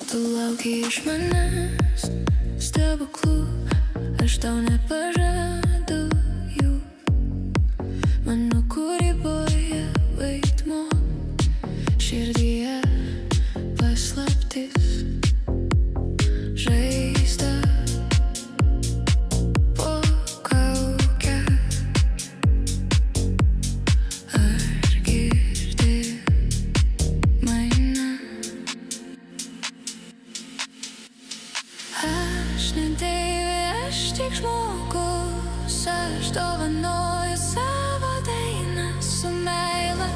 Tu lauki iš manęs stebuklų, aš tau nepažadu jų. Mano kūryboje vaidmuo, širdyje paslaptis, žaizda po kauke. Ar girdi mane? Aš ne deivė, aš tik žmogus, aš dovanoju savo dainą su meile.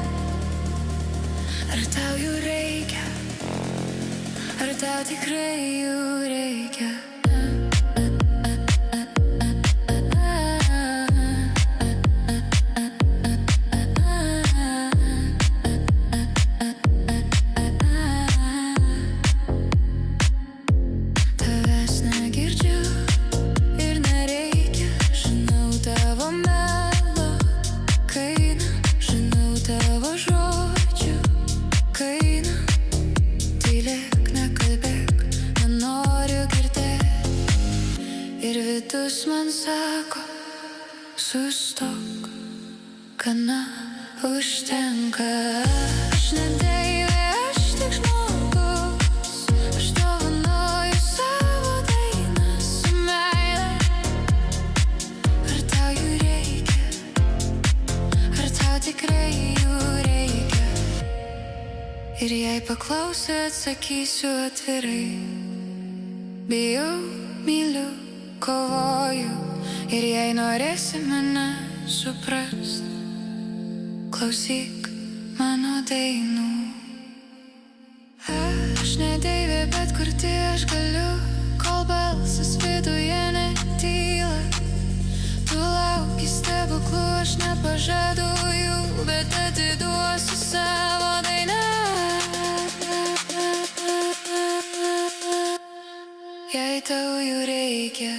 Ar tau jų reikia? Ar tau tikrai jų reikia? Tavęs negirdžiu ir nereikia, žinau tavo melo kainą, žinau tavo žodžių kainą. Tylėk, nekalbėk, nenoriu girdėt. Ir vidus man sako, sustok, gana užtenka. Aš ne deivė, aš tik žmogus, aš dovanoju savo dainą su meile. Ar tau jų reikia? Ar tau tikrai jų reikia? Ir jei paklausiu, atsakysiu atvirai. Bijau, myliu, kovoju. Ir jei norėsi mane suprast, klausyk mano dainų. Aš ne deivė, bet kurti aš galiu, kol balsas viduje netyla. Tu lauki stebuklų, aš nepažadu jų, bet atiduosiu savo dainą. Jei tau jų reikia.